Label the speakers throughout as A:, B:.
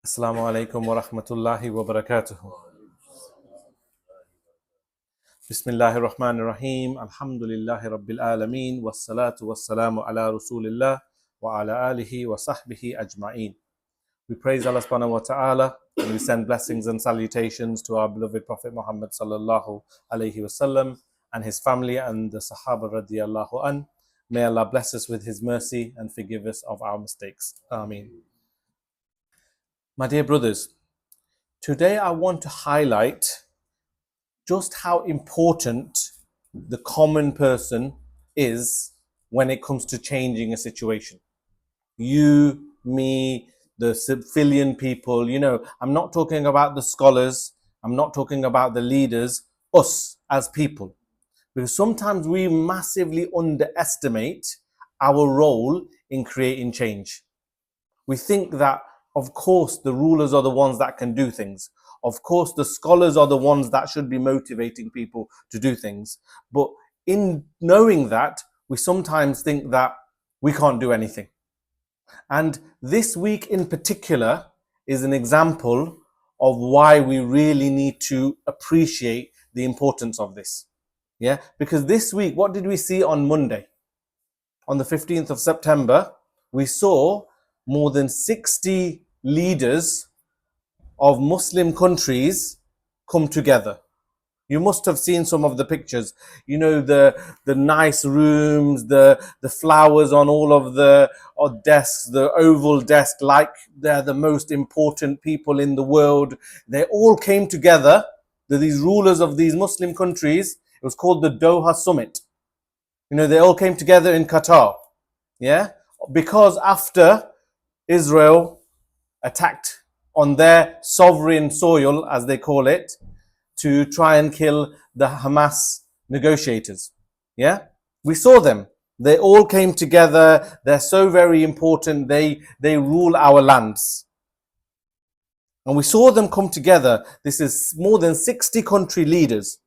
A: Assalamu alaikum wa rahmatullahi wa barakatuh. Bismillahir Rahmanir Rahim. Alhamdulillahi Rabbil Alameen. Wassalatu wassalamu ala Rasulillah wa ala alihi wa sahbihi ajma'een. We praise Allah subhanahu wa ta'ala and we send blessings and salutations to our beloved Prophet Muhammad sallallahu alayhi wasallam and his family and the Sahaba radiyallahu an. May Allah bless us with his mercy and forgive us of our mistakes. Ameen. My dear brothers, today I want to highlight just how important the common person is when it comes to changing a situation. You, me, the civilian people, I'm not talking about the scholars, I'm not talking about the leaders, us as people. Because sometimes we massively underestimate our role in creating change. We think that, of course, the rulers are the ones that can do things. Of course, the scholars are the ones that should be motivating people to do things. But in knowing that, we sometimes think that we can't do anything. And this week in particular is an example of why we really need to appreciate the importance of this. Yeah, because this week, what did we see on Monday? On the 15th of September, we saw more than 60 leaders of Muslim countries come together. You must have seen some of the pictures. The nice rooms, the flowers on all of the desks, the oval desk, like they're the most important people in the world. They all came together, these rulers of these Muslim countries. It was called the Doha Summit. They all came together in Qatar. Yeah? Because after Israel attacked on their sovereign soil, as they call it, to try and kill the Hamas negotiators. Yeah? We saw them. They all came together. They're so very important. They rule our lands. And we saw them come together. This is more than 60 country leaders.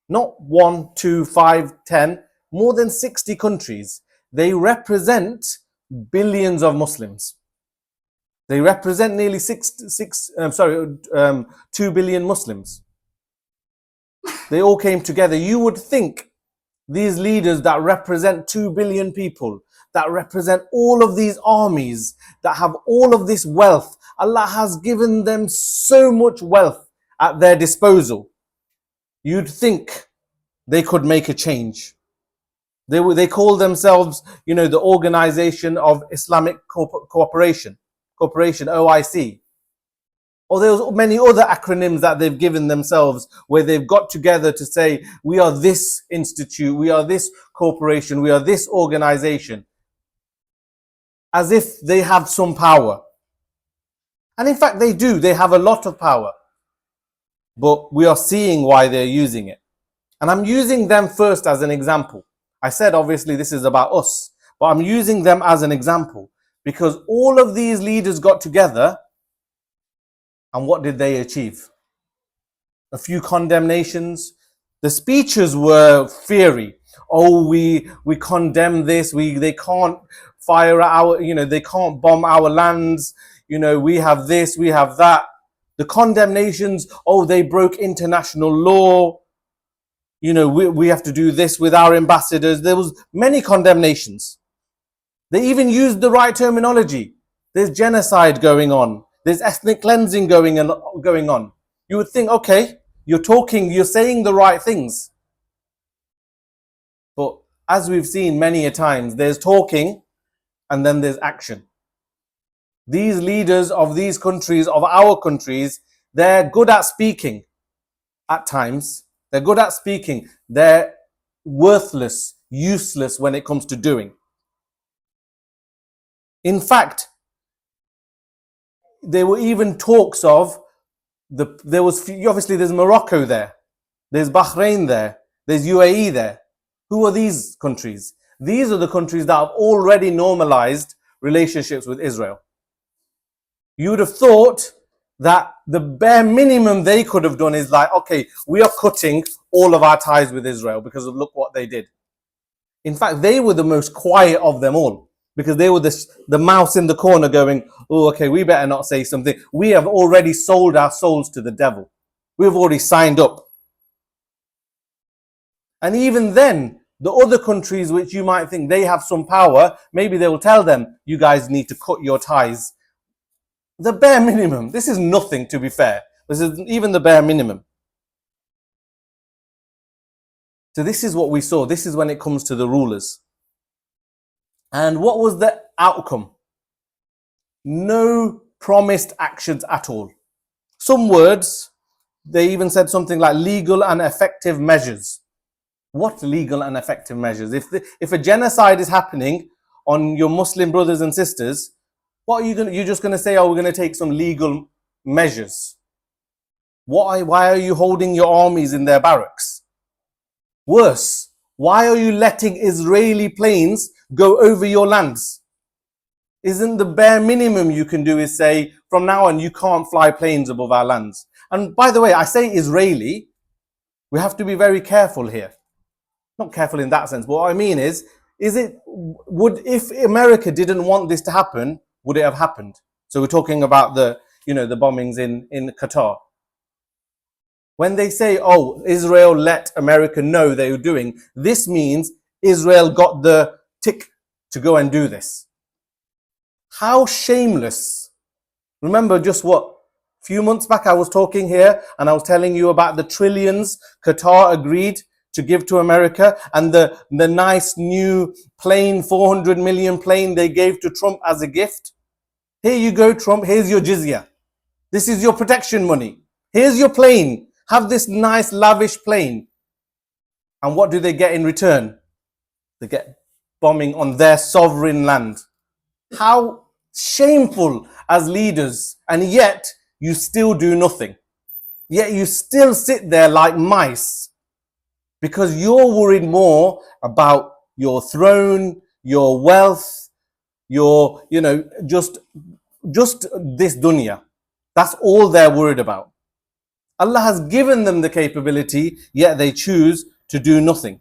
A: Not 1, 2, 5, 10. More than 60 countries. They represent billions of Muslims. They represent nearly 2 billion Muslims. They all came together. You would think these leaders that represent 2 billion people, that represent all of these armies, that have all of this wealth, Allah has given them so much wealth at their disposal. You'd think they could make a change. They call themselves, the Organization of Islamic Cooperation, OIC. Or there's many other acronyms that they've given themselves where they've got together to say, we are this institute, we are this corporation, we are this organization. As if they have some power. And in fact, they do. They have a lot of power. But we are seeing why they're using it. And I'm using them first as an example. I said, obviously, this is about us. But I'm using them as an example. Because all of these leaders got together, and what did they achieve? A few condemnations. The speeches were fiery. Oh, we condemn this. They can't fire they can't bomb our lands. We have this, we have that. The condemnations, oh, they broke international law. We have to do this with our ambassadors. There was many condemnations. They even used the right terminology. There's genocide going on. There's ethnic cleansing going on. You would think, okay, you're saying the right things. But as we've seen many a times, there's talking and then there's action. These leaders of these countries, of our countries, they're good at speaking at times. They're good at speaking. They're worthless, useless when it comes to doing. In fact, there were even talks of there's Morocco there, there's Bahrain there, there's UAE there. Who are these countries? These are the countries that have already normalized relationships with Israel. You would have thought that the bare minimum they could have done is like, okay, we are cutting all of our ties with Israel because of look what they did. In fact, they were the most quiet of them all. because they were the mouse in the corner going, oh, okay, we better not say something. We have already sold our souls to the devil. We've already signed up. And even then, the other countries which you might think they have some power, maybe they will tell them, you guys need to cut your ties. The bare minimum. This is nothing, to be fair. This is even the bare minimum. So this is what we saw. This is when it comes to the rulers. And what was the outcome? No promised actions at all. Some words, they even said something like legal and effective measures. What legal and effective measures? If a genocide is happening on your Muslim brothers and sisters, what are you going? You're just going to say, "Oh, we're going to take some legal measures." Why are you holding your armies in their barracks? Worse, why are you letting Israeli planes go over your lands? Isn't the bare minimum you can do is say, from now on, you can't fly planes above our lands? And by the way, I say Israeli. We have to be very careful here. Not careful in that sense, but what I mean is if America didn't want this to happen, would it have happened? So we're talking about the bombings in Qatar. When they say, oh, Israel let America know they were doing, this means Israel got the tick to go and do this. How shameless. Remember just what? A few months back I was talking here and I was telling you about the trillions Qatar agreed to give to America, and the nice new plane, 400 million plane they gave to Trump as a gift. Here you go, Trump, here's your jizya. This is your protection money. Here's your plane. Have this nice, lavish plane. And what do they get in return? They get bombing on their sovereign land. How shameful as leaders, and yet you still do nothing. Yet you still sit there like mice. Because you're worried more about your throne, your wealth, your, just this dunya. That's all they're worried about. Allah has given them the capability, yet they choose to do nothing.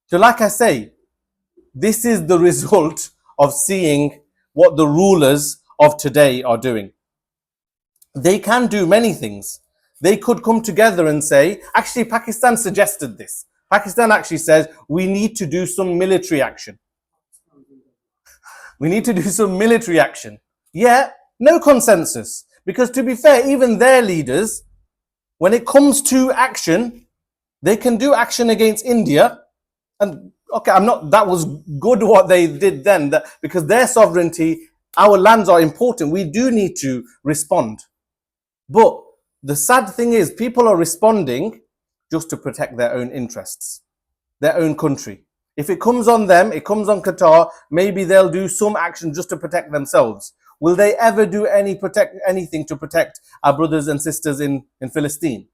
A: So like I say, this is the result of seeing what the rulers of today are doing. They can do many things. They could come together and say, actually, Pakistan suggested this. Pakistan actually says, we need to do some military action. We need to do some military action. Yeah, no consensus. Because to be fair, even their leaders, when it comes to action, they can do action against India. And okay, that was good what they did then, because their sovereignty, our lands are important. We do need to respond. But the sad thing is, people are responding just to protect their own interests, their own country. If it comes on them, it comes on Qatar, maybe they'll do some action just to protect themselves. Will they ever do anything to protect our brothers and sisters in Palestine?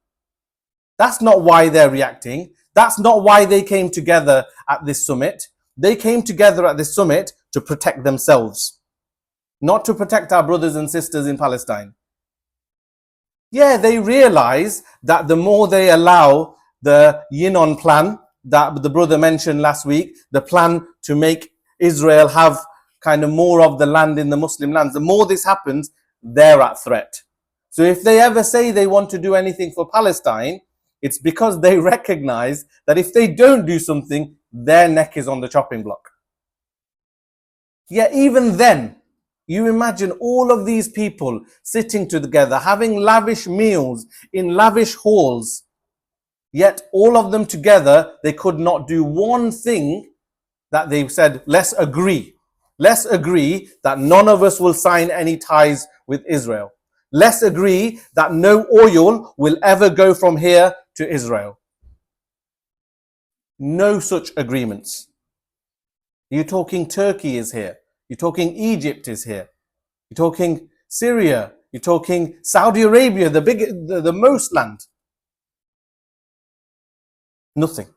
A: That's not why they're reacting. That's not why they came together at this summit. They came together at this summit to protect themselves, not to protect our brothers and sisters in Palestine. Yeah, they realize that the more they allow the Yinon plan that the brother mentioned last week, the plan to make Israel have kind of more of the land in the Muslim lands, the more this happens, they're at threat. So if they ever say they want to do anything for Palestine, it's because they recognize that if they don't do something, their neck is on the chopping block. Yeah, even then, you imagine all of these people sitting together, having lavish meals in lavish halls, yet all of them together, they could not do one thing that they said, let's agree. Let's agree that none of us will sign any ties with Israel. Let's agree that no oil will ever go from here to Israel. No such agreements. You're talking Turkey is here. You're talking Egypt is here. You're talking Syria. You're talking Saudi Arabia, the most land. Nothing.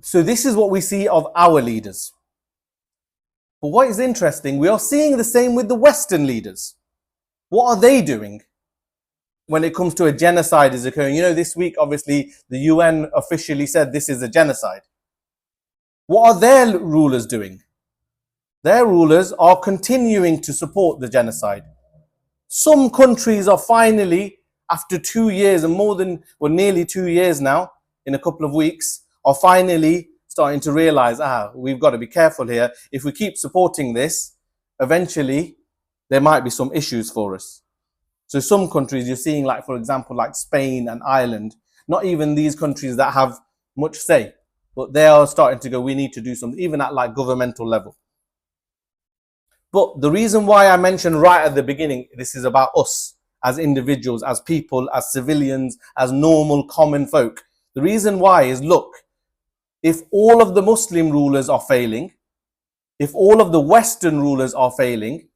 A: So this is what we see of our leaders. But what is interesting, we are seeing the same with the Western leaders. What are they doing when it comes to a genocide is occurring? This week, obviously, the UN officially said this is a genocide. What are their rulers doing? Their rulers are continuing to support the genocide. Some countries are finally, after 2 years and more than, well, nearly 2 years now, in a couple of weeks, are finally starting to realize, we've got to be careful here. If we keep supporting this, eventually there might be some issues for us. So some countries you're seeing, like, for example, like Spain and Ireland, not even these countries that have much say, but they are starting to go, we need to do something, even at like governmental level. But the reason why I mentioned right at the beginning, this is about us as individuals, as people, as civilians, as normal common folk. The reason why is, look, if all of the Muslim rulers are failing, if all of the Western rulers are failing,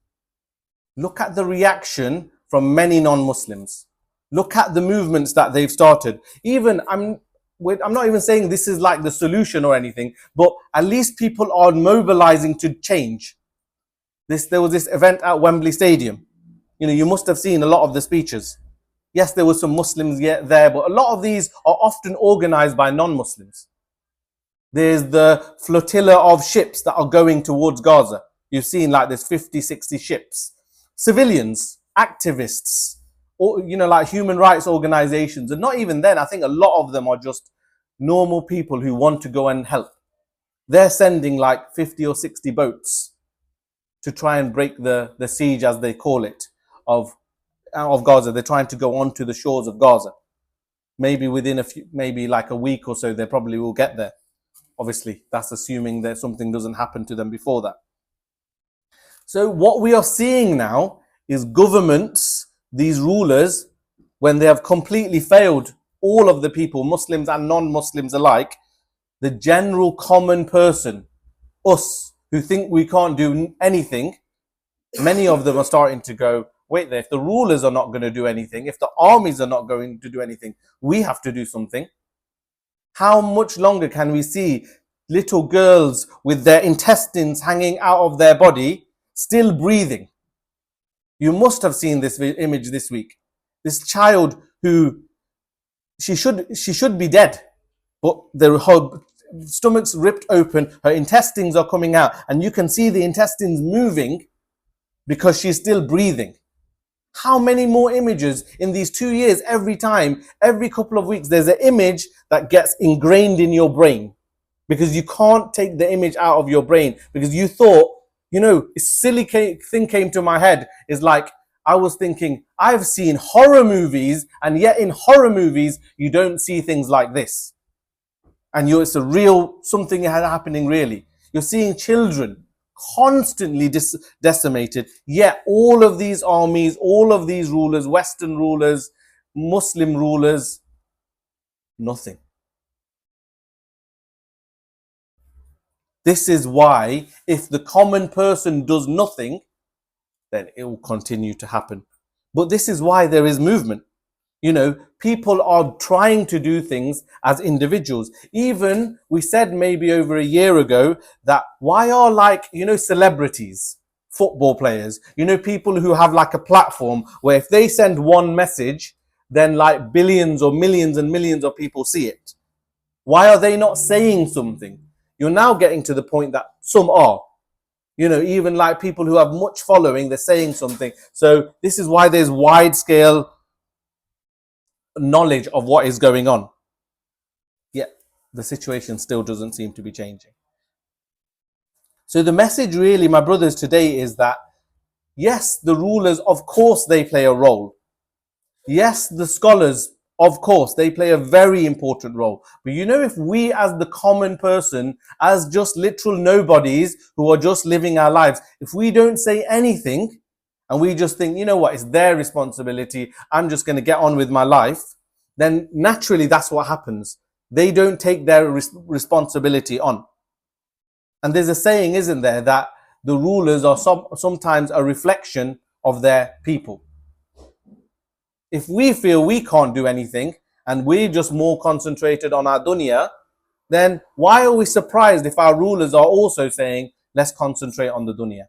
A: look at the reaction from many non-Muslims. Look at the movements that they've started. Even, I'm not even saying this is like the solution or anything, but at least people are mobilizing to change. There was this event at Wembley Stadium. You must have seen a lot of the speeches. Yes, there were some Muslims there, but a lot of these are often organized by non-Muslims. There's the flotilla of ships that are going towards Gaza. You've seen like there's 50, 60 ships. Civilians, activists, or, like human rights organizations. And not even then, I think a lot of them are just normal people who want to go and help. They're sending like 50 or 60 boats to try and break the siege, as they call it, of Gaza. They're trying to go onto the shores of Gaza. Maybe within maybe like a week or so, they probably will get there. Obviously, that's assuming that something doesn't happen to them before that. So what we are seeing now is governments, these rulers, when they have completely failed all of the people, Muslims and non-Muslims alike, the general common person, us, who think we can't do anything, many of them are starting to go, wait there, if the rulers are not going to do anything, if the armies are not going to do anything, we have to do something. How much longer can we see little girls with their intestines hanging out of their body, still breathing? You must have seen this image this week. This child who, she should be dead, but her stomach's ripped open, her intestines are coming out, and you can see the intestines moving because she's still breathing. How many more images in these 2 years? Every time, every couple of weeks, there's an image that gets ingrained in your brain because you can't take the image out of your brain because you thought, a silly thing came to my head. Is like, I was thinking, I've seen horror movies, and yet in horror movies, you don't see things like this. And it's a real, something happening really. You're seeing children constantly decimated, yet all of these armies, all of these rulers, Western rulers, Muslim rulers, nothing. This is why if the common person does nothing, then it will continue to happen. But this is why there is movement. People are trying to do things as individuals. Even we said maybe over a year ago that why are celebrities, football players, people who have like a platform where if they send one message, then like billions or millions and millions of people see it. Why are they not saying something? You're now getting to the point that some are. Even like people who have much following, they're saying something. So this is why there's wide scale knowledge of what is going on. Yet the situation still doesn't seem to be changing. So the message really, my brothers, today is that yes, the rulers, of course, they play a role. Yes, the scholars, of course, they play a very important role. But if we as the common person, as just literal nobodies who are just living our lives, if we don't say anything and we just think, it's their responsibility, I'm just going to get on with my life, then naturally that's what happens. They don't take their responsibility on. And there's a saying, isn't there, that the rulers are sometimes a reflection of their people. If we feel we can't do anything and we're just more concentrated on our dunya, then why are we surprised if our rulers are also saying, let's concentrate on the dunya?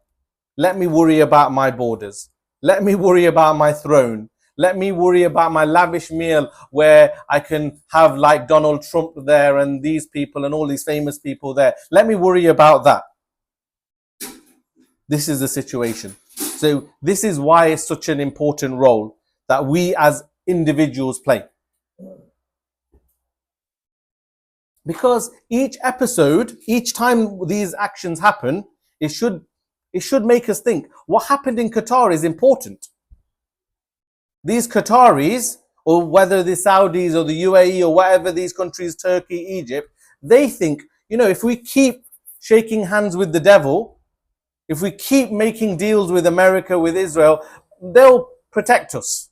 A: Let me worry about my borders. Let me worry about my throne. Let me worry about my lavish meal where I can have like Donald Trump there and these people and all these famous people there. Let me worry about that. This is the situation. So this is why it's such an important role that we as individuals play. Because each episode, each time these actions happen, it should make us think, what happened in Qatar is important. These Qataris, or whether the Saudis or the UAE or whatever these countries, Turkey, Egypt, they think, if we keep shaking hands with the devil, if we keep making deals with America, with Israel, they'll protect us.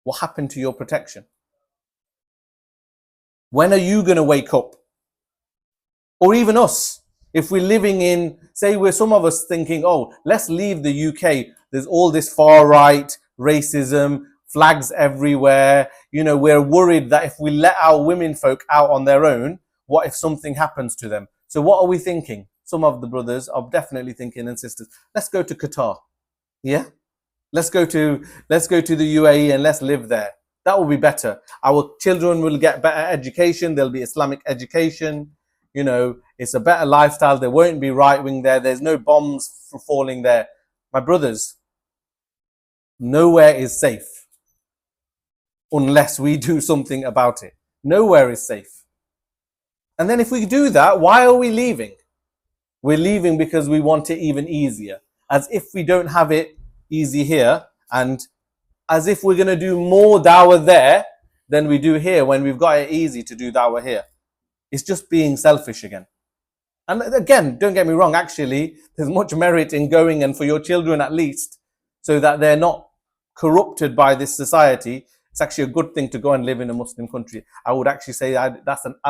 A: What happened to your protection? When are you going to wake up? Or even us, if we're living in, say, we're some of us thinking, oh, let's leave the UK. There's all this far right racism, flags everywhere. We're worried that if we let our women folk out on their own, what if something happens to them? So what are we thinking? Some of the brothers are definitely thinking, and sisters, let's go to Qatar. Yeah? Let's go to the UAE and let's live there. That will be better. Our children will get better education. There'll be Islamic education. It's a better lifestyle. There won't be right wing there. There's no bombs falling there. My brothers, nowhere is safe unless we do something about it. Nowhere is safe. And then if we do that, why are we leaving? We're leaving because we want it even easier. As if we don't have it easy here, and as if we're going to do more dawah there than we do here when we've got it easy to do dawah here. It's just being selfish again. And again, don't get me wrong, actually, there's much merit in going, and for your children at least, so that they're not corrupted by this society. It's actually a good thing to go and live in a Muslim country. I would actually say I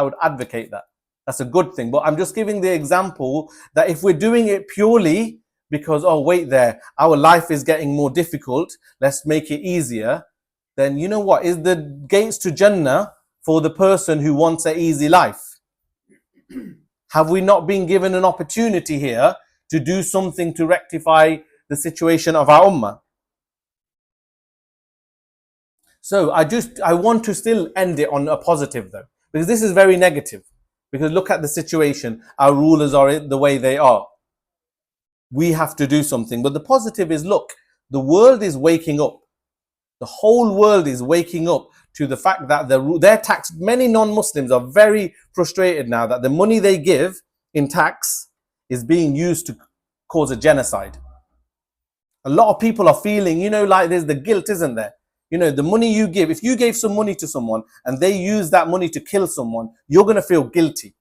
A: would advocate that. That's a good thing. But I'm just giving the example that if we're doing it purely because, oh, wait there, our life is getting more difficult, let's make it easier, then you know what? Is the gates to Jannah for the person who wants an easy life? Have we not been given an opportunity here to do something to rectify the situation of our ummah? So I want to still end it on a positive though, because this is very negative. Because look at the situation, our rulers are the way they are. We have to do something. But the positive is, look, the world is waking up. The whole world is waking up to the fact that their tax, many non-Muslims are very frustrated now that the money they give in tax is being used to cause a genocide. A lot of people are feeling, like there's the guilt, isn't there? The money you give, if you gave some money to someone and they use that money to kill someone, you're going to feel guilty.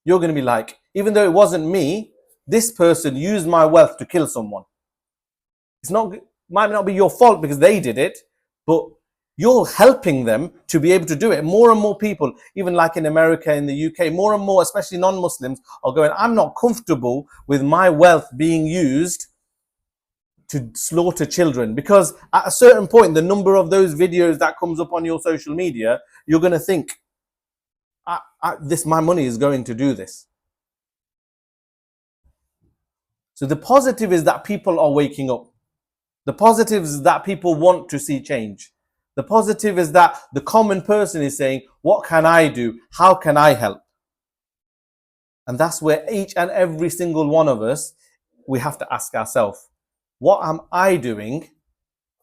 A: You're going to be like, even though it wasn't me, this person used my wealth to kill someone. Might not be your fault because they did it, but you're helping them to be able to do it. More and more people, even like in America, in the UK, more and more, especially non-Muslims, are going, I'm not comfortable with my wealth being used to slaughter children. Because at a certain point, the number of those videos that comes up on your social media, you're going to think, my money is going to do this. So the positive is that people are waking up. The positive is that people want to see change. The positive is that the common person is saying, what can I do? How can I help? And that's where each and every single one of us, we have to ask ourselves, what am I doing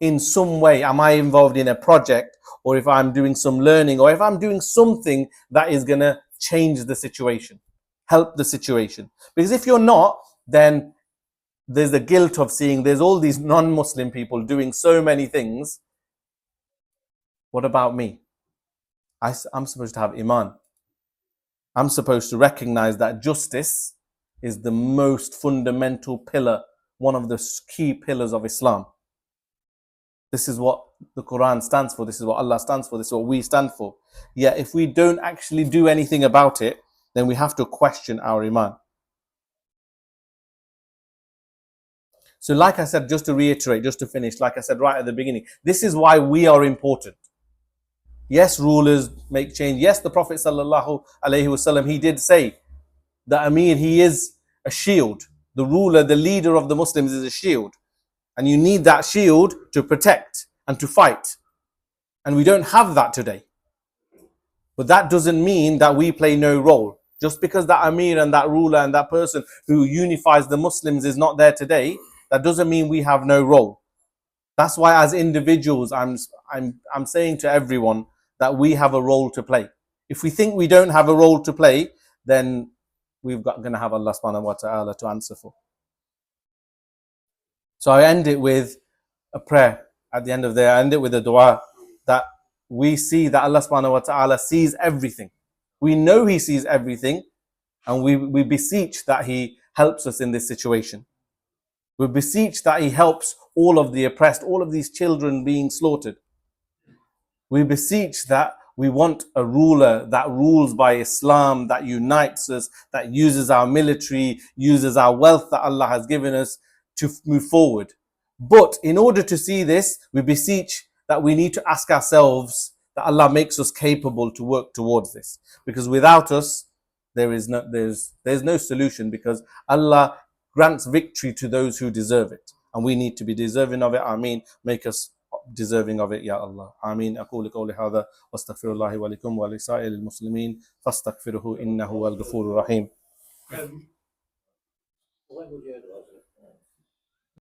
A: in some way? Am I involved in a project, or if I'm doing some learning, or if I'm doing something that is going to change the situation, help the situation? Because if you're not, then there's the guilt of seeing there's all these non-Muslim people doing so many things. What about me? I'm supposed to have iman. I'm supposed to recognize that justice is the most fundamental pillar, one of the key pillars of Islam. This is what the Quran stands for. This is what Allah stands for. This is what we stand for. Yet if we don't actually do anything about it, then we have to question our iman. So like I said, just to reiterate, just to finish, like I said right at the beginning, this is why we are important. Yes, rulers make change. Yes, the Prophet sallallahu alaihi wasallam, he did say that Amir, he is a shield. The ruler, the leader of the Muslims is a shield. And you need that shield to protect and to fight. And we don't have that today. But that doesn't mean that we play no role. Just because that Amir and that ruler and that person who unifies the Muslims is not there today, that doesn't mean we have no role. That's why as individuals, I'm saying to everyone that we have a role to play. If we think we don't have a role to play, then we're going to have Allah subhanahu wa ta'ala to answer for. So I end it with a prayer. At the end of there, I end it with a dua that we see that Allah subhanahu wa ta'ala sees everything. We know He sees everything, and we beseech that He helps us in this situation. We beseech that He helps all of the oppressed, all of these children being slaughtered. We beseech that we want a ruler that rules by Islam, that unites us, that uses our military, uses our wealth that Allah has given us to move forward. But in order to see this, we beseech that we need to ask ourselves that Allah makes us capable to work towards this. Because without us, there's no solution, because Allah grants victory to those who deserve it. And we need to be deserving of it. Ameen. Make us deserving of it, Ya Allah. Ameen. أقول قولي هذا واستغفر الله ولكم ولسائر المسلمين فاستغفروه إنه هو الغفور الرحيم.